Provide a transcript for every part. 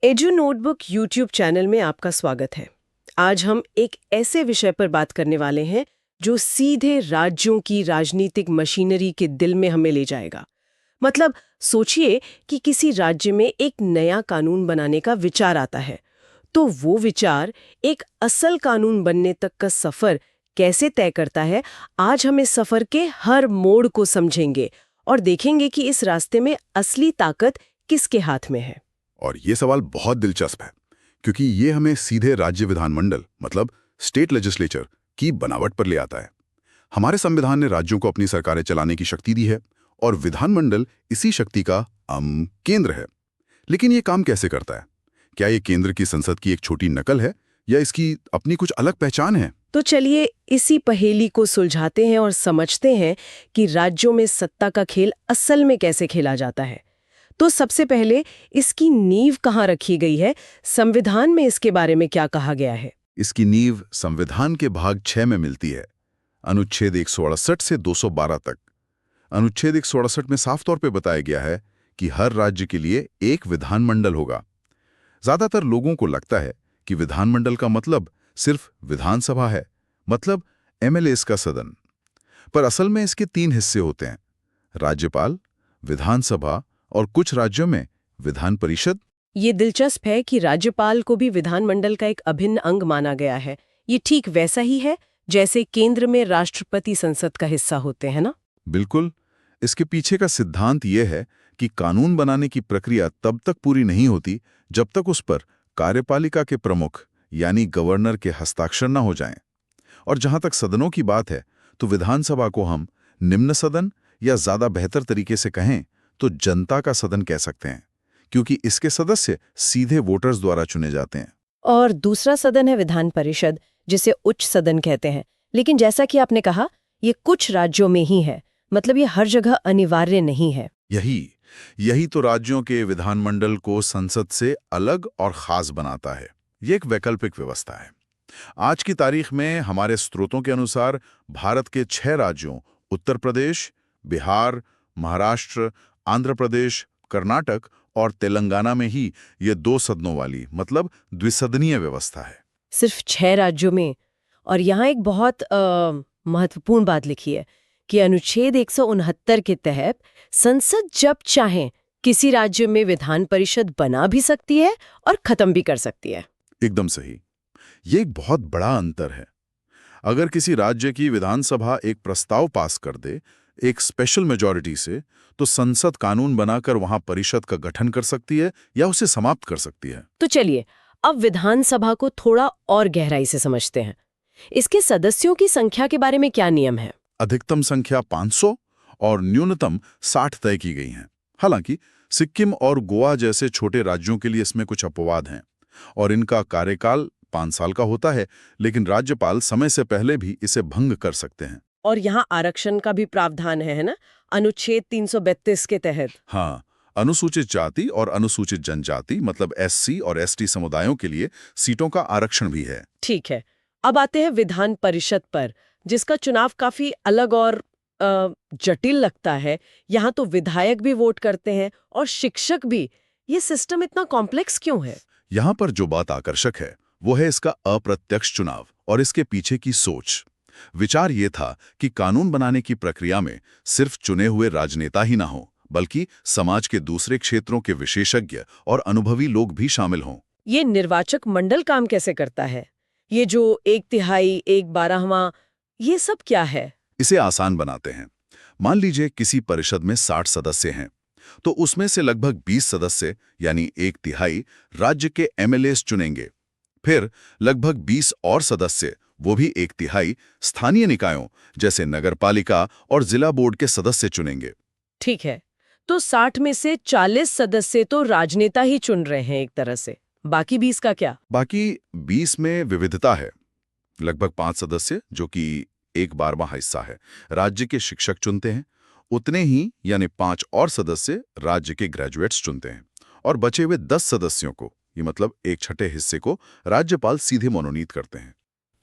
Edu notebook YouTube channel में आपका स्वागत है। आज हम एक ऐसे विषय पर बात करने वाले हैं जो सीधे राज्यों की राजनीतिक मशीनरी के दिल में हमें ले जाएगा। मतलब सोचिए कि किसी राज्य में एक नया कानून बनाने का विचार आता है, तो वो विचार एक असल कानून बनने तक का सफर कैसे तय करता है। आज हम इस सफर के हर मोड़ को समझेंगे और देखेंगे कि इस रास्ते में असली ताकत किसके हाथ में है। और ये सवाल बहुत दिलचस्प है क्योंकि ये हमें सीधे राज्य विधानमंडल मतलब स्टेट लेजिस्लेचर की बनावट पर ले आता है। हमारे संविधान ने राज्यों को अपनी सरकारें चलाने की शक्ति दी है और विधानमंडल इसी शक्ति का केंद्र है। लेकिन ये काम कैसे करता है? क्या ये केंद्र की संसद की एक छोटी नकल है या इसकी अपनी कुछ अलग पहचान है? तो चलिए इसी पहेली को सुलझाते हैं और समझते हैं कि राज्यों में सत्ता का खेल असल में कैसे खेला जाता है। तो सबसे पहले इसकी नींव कहाँ रखी गई है? संविधान में इसके बारे में क्या कहा गया है? इसकी नींव संविधान के भाग 6 में मिलती है, अनुच्छेद 168 से 212 तक। अनुच्छेद 168 में साफ तौर पे बताया गया है कि हर राज्य के लिए एक विधानमंडल होगा। ज्यादातर लोगों को लगता है कि विधानमंडल का मतलब सिर्फ विधानसभा है, मतलब एमएलएस का सदन। पर असल में इसके 3 हिस्से होते हैं: राज्यपाल, विधानसभा और कुछ राज्यों में विधान परिषद। ये दिलचस्प है कि राज्यपाल को भी विधानमंडल का एक अभिन्न अंग माना गया है। ये ठीक वैसा ही है जैसे केंद्र में राष्ट्रपति संसद का हिस्सा होते हैं ना? बिल्कुल। इसके पीछे का सिद्धांत यह है कि कानून बनाने की प्रक्रिया तब तक पूरी नहीं होती जब तक उस पर कार्यपालिका के प्रमुख यानी गवर्नर के हस्ताक्षर न हो जाएं। और जहां तक सदनों की बात है, तो विधानसभा को हम निम्न सदन या ज्यादा बेहतर तरीके से कहें तो जनता का सदन कह सकते हैं, क्योंकि इसके सदस्य सीधे वोटर्स द्वारा चुने जाते हैं। और दूसरा सदन है विधान परिषद, जिसे उच्च सदन कहते हैं। लेकिन जैसा कि आपने कहा, ये कुछ राज्यों में ही है, मतलब ये हर जगह अनिवार्य नहीं है। यही तो राज्यों के विधानमंडल को संसद से अलग और खास बनाता है। ये एक वैकल्पिक व्यवस्था है। आज की तारीख में हमारे स्रोतों के अनुसार भारत के 6 राज्यों उत्तर प्रदेश, बिहार, महाराष्ट्र, आंध्र प्रदेश, कर्नाटक और तेलंगाना में ही ये 2 सदनों वाली मतलब द्विसदनीय व्यवस्था है। सिर्फ 6 राज्यों में। और यहाँ एक बहुत महत्वपूर्ण बात लिखी है कि अनुच्छेद 169 के तहत संसद जब चाहे किसी राज्य में विधान परिषद बना भी सकती है और खत्म भी कर सकती है। एकदम सही। ये एक बहुत बड़ा अंतर है। अगर किसी राज्य की विधानसभा एक प्रस्ताव पास कर दे एक स्पेशल मेजॉरिटी से, तो संसद कानून बनाकर वहां परिषद का गठन कर सकती है या उसे समाप्त कर सकती है। तो चलिए अब विधानसभा को थोड़ा और गहराई से समझते हैं। इसके सदस्यों की संख्या के बारे में क्या नियम है? अधिकतम संख्या 500 और न्यूनतम 60 तय की गई हैं। हालांकि सिक्किम और गोवा जैसे छोटे राज्यों के लिए इसमें कुछ अपवाद हैं और इनका कार्यकाल 5 साल का होता है, लेकिन राज्यपाल समय से पहले भी इसे भंग कर सकते हैं। और यहाँ आरक्षण का भी प्रावधान है ना, अनुच्छेद 332 के तहत। हाँ, अनुसूचित जाति और अनुसूचित जनजाति मतलब एससी और एसटी समुदायों के लिए सीटों का आरक्षण भी है। ठीक है, अब आते हैं विधान परिषद पर, जिसका चुनाव काफी अलग और जटिल लगता है। यहाँ तो विधायक भी वोट करते हैं और शिक्षक भी। ये सिस्टम इतना कॉम्प्लेक्स क्यों है? यहाँ पर जो बात आकर्षक है वो है इसका अप्रत्यक्ष चुनाव और इसके पीछे की सोच। विचार ये था कि कानून बनाने की प्रक्रिया में सिर्फ चुने हुए राजनेता ही ना हो, बल्कि समाज के दूसरे क्षेत्रों के विशेषज्ञ और अनुभवी लोग भी शामिल हों। ये निर्वाचक मंडल काम कैसे करता है? ये जो 1/3, 1/12वां, ये सब क्या है? इसे आसान बनाते हैं। मान लीजिए किसी परिषद में 60 सदस्य हैं, तो उसमें से लगभग 20 सदस्य यानी 1/3 राज्य के एमएलएस चुनेंगे। फिर लगभग 20 और सदस्य, वो भी 1/3 स्थानीय निकायों जैसे नगरपालिका और जिला बोर्ड के सदस्य चुनेंगे। ठीक है, तो 60 में से 40 सदस्य तो राजनेता ही चुन रहे हैं एक तरह से। बाकी 20 का क्या? बाकी 20 में विविधता है। लगभग 5 सदस्य, जो कि 1/12वां हिस्सा है, राज्य के शिक्षक चुनते हैं। उतने ही यानी 5 और सदस्य राज्य के ग्रेजुएट्स चुनते हैं और बचे हुए 10 सदस्यों को, ये मतलब 1/6 हिस्से को, राज्यपाल सीधे मनोनीत करते हैं।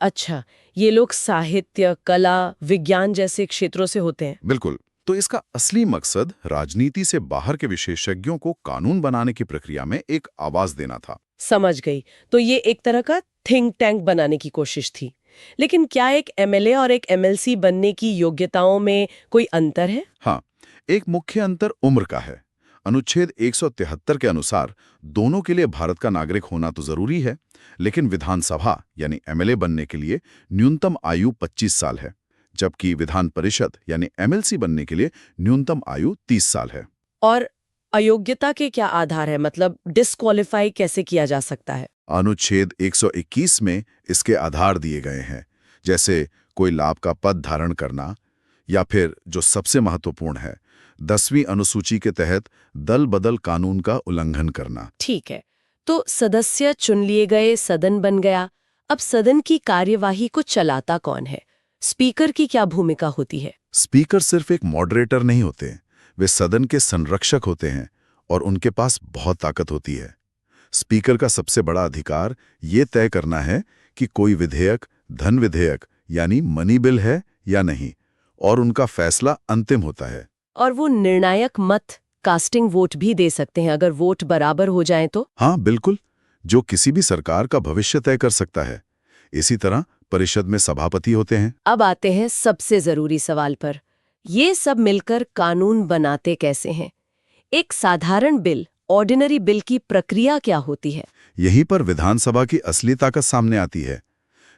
अच्छा, ये लोग साहित्य, कला, विज्ञान जैसे क्षेत्रों से होते हैं? बिल्कुल। तो इसका असली मकसद राजनीति से बाहर के विशेषज्ञों को कानून बनाने की प्रक्रिया में एक आवाज देना था। समझ गई। तो ये एक तरह का थिंक टैंक बनाने की कोशिश थी। लेकिन क्या एक एमएलए और एक एमएलसी बनने की योग्यताओं में कोई अंतर है? हाँ, एक मुख्य अंतर उम्र का है। अनुच्छेद 173 के अनुसार दोनों के लिए भारत का नागरिक होना तो जरूरी है, लेकिन विधानसभा यानी एमएलए बनने के लिए न्यूनतम आयु 25 साल है, जबकि विधान परिषद यानी एमएलसी बनने के लिए न्यूनतम आयु 30 साल है। और अयोग्यता के क्या आधार है? मतलब डिस्क्वालीफाई कैसे किया जा सकता है? अनुच्छेद 121 में इसके आधार दिए गए हैं, जैसे कोई लाभ का पद धारण करना, या फिर जो सबसे महत्वपूर्ण है, 10वीं अनुसूची के तहत दल बदल कानून का उल्लंघन करना। ठीक है, तो सदस्य चुन लिए गए, सदन बन गया। अब सदन की कार्यवाही को चलाता कौन है? स्पीकर की क्या भूमिका होती है? स्पीकर सिर्फ एक मॉडरेटर नहीं होते, वे सदन के संरक्षक होते हैं और उनके पास बहुत ताकत होती है। स्पीकर का सबसे बड़ा अधिकार ये तय करना है कि कोई विधेयक धन विधेयक यानी मनी बिल है या नहीं, और उनका फैसला अंतिम होता है। और वो निर्णायक मत, कास्टिंग वोट भी दे सकते हैं अगर वोट बराबर हो जाए तो? हाँ बिल्कुल, जो किसी भी सरकार का भविष्य तय कर सकता है। इसी तरह परिषद में सभापति होते हैं। अब आते हैं सबसे जरूरी सवाल पर। ये सब मिलकर कानून बनाते कैसे हैं? एक साधारण बिल, ऑर्डिनरी बिल की प्रक्रिया क्या होती है? यहीं पर विधानसभा की असली ताकत सामने आती है।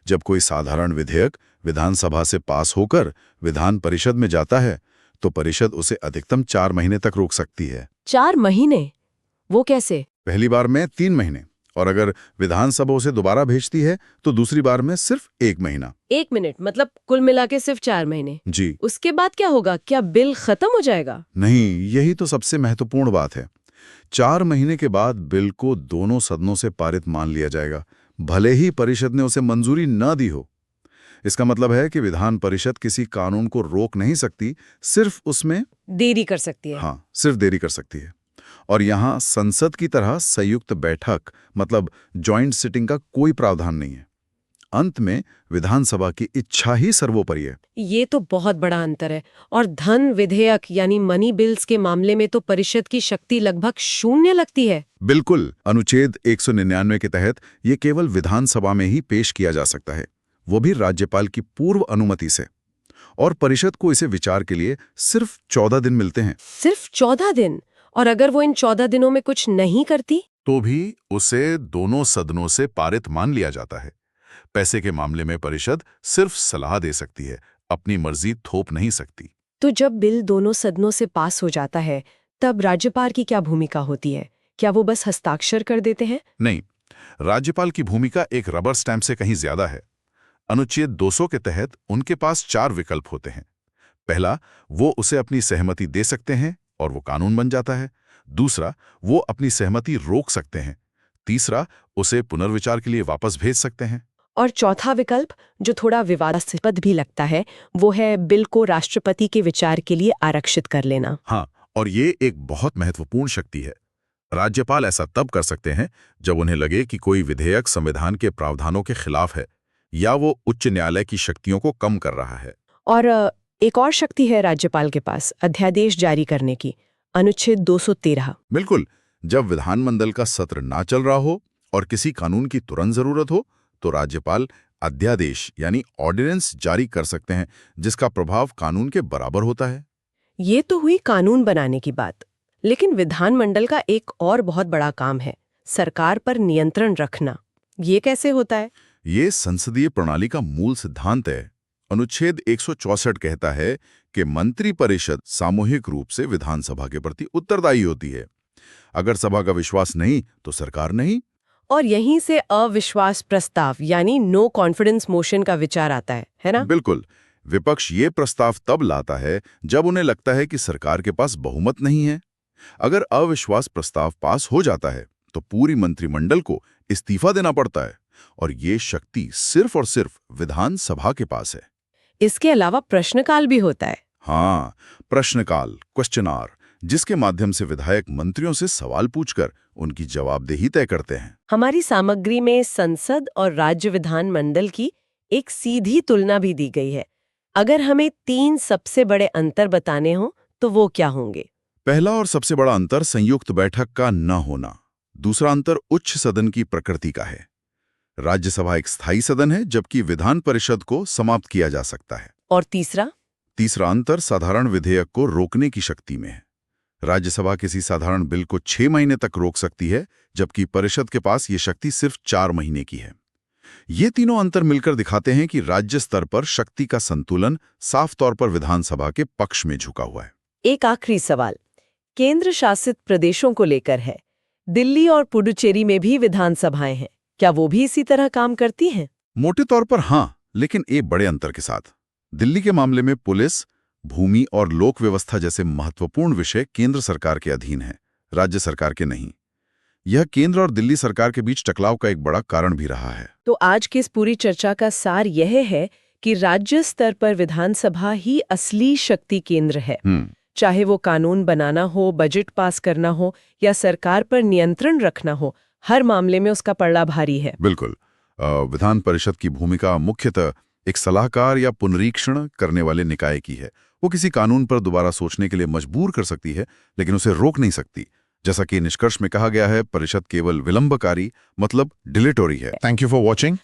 जब कोई साधारण विधेयक विधानसभा से पास होकर विधान परिषद में जाता है, तो परिषद उसे अधिकतम 4 महीने तक रोक सकती है। 4 महीने? वो कैसे? पहली बार में 3 महीने, और अगर विधानसभा उसे दोबारा भेजती है तो दूसरी बार में सिर्फ 1 महीना। 1 मिनट, मतलब कुल मिला के सिर्फ 4 महीने? जी। उसके बाद क्या होगा? क्या बिल खत्म हो जाएगा? नहीं, यही तो सबसे महत्वपूर्ण बात है। 4 महीने के बाद बिल को दोनों सदनों से पारित मान लिया जाएगा, भले ही परिषद ने उसे मंजूरी न दी हो। इसका मतलब है कि विधान परिषद किसी कानून को रोक नहीं सकती, सिर्फ उसमें देरी कर सकती है। हाँ, सिर्फ देरी कर सकती है। और यहाँ संसद की तरह संयुक्त बैठक मतलब जॉइंट सिटिंग का कोई प्रावधान नहीं है। अंत में विधानसभा की इच्छा ही सर्वोपरि है। ये तो बहुत बड़ा अंतर है। और धन विधेयक यानी मनी बिल्स के मामले में तो परिषद की शक्ति लगभग शून्य लगती है। बिल्कुल, अनुच्छेद 199 के तहत ये केवल विधानसभा में ही पेश किया जा सकता है, वो भी राज्यपाल की पूर्व अनुमति से। और परिषद को इसे विचार के लिए सिर्फ 14 दिन मिलते हैं। सिर्फ 14 दिन? और अगर वो इन 14 दिनों में कुछ नहीं करती तो भी उसे दोनों सदनों से पारित मान लिया जाता है। पैसे के मामले में परिषद सिर्फ सलाह दे सकती है, अपनी मर्जी थोप नहीं सकती। तो जब बिल दोनों सदनों से पास हो जाता है, तब राज्यपाल की क्या भूमिका होती है? क्या वो बस हस्ताक्षर कर देते हैं? नहीं, राज्यपाल की भूमिका एक रबर स्टैंप से कहीं ज्यादा है। अनुच्छेद 200 के तहत उनके पास 4 विकल्प होते हैं। पहला, वो उसे अपनी सहमति दे सकते हैं और वो कानून बन जाता है। दूसरा, वो अपनी सहमति रोक सकते हैं। तीसरा, उसे पुनर्विचार के लिए वापस भेज सकते हैं। और चौथा विकल्प, जो थोड़ा विवादास्पद भी लगता है, वो है बिल को राष्ट्रपति के विचार के लिए आरक्षित कर लेना। हाँ, और ये एक बहुत महत्वपूर्ण शक्ति है। राज्यपाल ऐसा तब कर सकते हैं जब उन्हें लगे कि कोई विधेयक संविधान के प्रावधानों के खिलाफ है या वो उच्च न्यायालय की शक्तियों को कम कर रहा है। और एक और शक्ति है राज्यपाल के पास, अध्यादेश जारी करने की, अनुच्छेद 213। बिल्कुल, जब विधानमंडल का सत्र ना चल रहा हो और किसी कानून की तुरंत जरूरत हो, तो राज्यपाल अध्यादेश यानी ऑर्डिनेंस जारी कर सकते हैं, जिसका प्रभाव कानून के बराबर होता है। ये तो हुई कानून बनाने की बात। लेकिन विधानमंडल का एक और बहुत बड़ा काम है, सरकार पर नियंत्रण रखना। ये कैसे होता है? ये संसदीय प्रणाली का मूल सिद्धांत है। अनुच्छेद 164 कहता है कि मंत्रिपरिषद सामूहिक रूप से विधानसभा के प्रति उत्तरदायी होती है। अगर सभा का विश्वास नहीं तो सरकार नहीं। और यहीं से अविश्वास प्रस्ताव यानी नो कॉन्फिडेंस मोशन का विचार आता है ना? बिल्कुल, विपक्ष ये प्रस्ताव तब लाता है जब उन्हें लगता है कि सरकार के पास बहुमत नहीं है। अगर अविश्वास प्रस्ताव पास हो जाता है तो पूरी मंत्रिमंडल को इस्तीफा देना पड़ता है, और ये शक्ति सिर्फ और सिर्फ विधानसभा के पास है। इसके अलावा प्रश्नकाल भी होता है। हाँ, प्रश्नकाल, क्वेश्चन आवर, जिसके माध्यम से विधायक मंत्रियों से सवाल पूछकर उनकी जवाबदेही तय करते हैं। हमारी सामग्री में संसद और राज्य विधान मंडल की एक सीधी तुलना भी दी गई है। अगर हमें 3 सबसे बड़े अंतर बताने हो तो वो क्या होंगे? पहला और सबसे बड़ा अंतर संयुक्त बैठक का न होना। दूसरा अंतर उच्च सदन की प्रकृति का है। राज्यसभा एक स्थायी सदन है, जबकि विधान परिषद को समाप्त किया जा सकता है। और तीसरा? तीसरा अंतर साधारण विधेयक को रोकने की शक्ति में है। राज्यसभा किसी साधारण बिल को 6 महीने तक रोक सकती है, जबकि परिषद के पास ये शक्ति सिर्फ 4 महीने की है। ये तीनों अंतर मिलकर दिखाते हैं कि राज्य स्तर पर शक्ति का संतुलन साफ तौर पर विधानसभा के पक्ष में झुका हुआ है। एक आखिरी सवाल केंद्र शासित प्रदेशों को लेकर है। दिल्ली और पुडुचेरी में भी विधानसभाएं हैं, क्या वो भी इसी तरह काम करती हैं? मोटे तौर पर हाँ, लेकिन एक बड़े अंतर के साथ। दिल्ली के मामले में पुलिस, भूमि और लोक व्यवस्था जैसे महत्वपूर्ण विषय केंद्र सरकार के अधीन हैं, राज्य सरकार के नहीं। यह केंद्र और दिल्ली सरकार के बीच टकराव का एक बड़ा कारण भी रहा है। तो आज की इस पूरी चर्चा का सार यह है कि राज्य स्तर पर विधानसभा ही असली शक्ति केंद्र है। चाहे वो कानून बनाना हो, बजट पास करना हो या सरकार पर नियंत्रण रखना हो, हर मामले में उसका पलड़ा भारी है। बिल्कुल। विधान परिषद की भूमिका मुख्यतः एक सलाहकार या पुनरीक्षण करने वाले निकाय की है। वो किसी कानून पर दोबारा सोचने के लिए मजबूर कर सकती है, लेकिन उसे रोक नहीं सकती। जैसा कि निष्कर्ष में कहा गया है, परिषद केवल विलंबकारी मतलब डिलेटोरी है। Thank you for watching.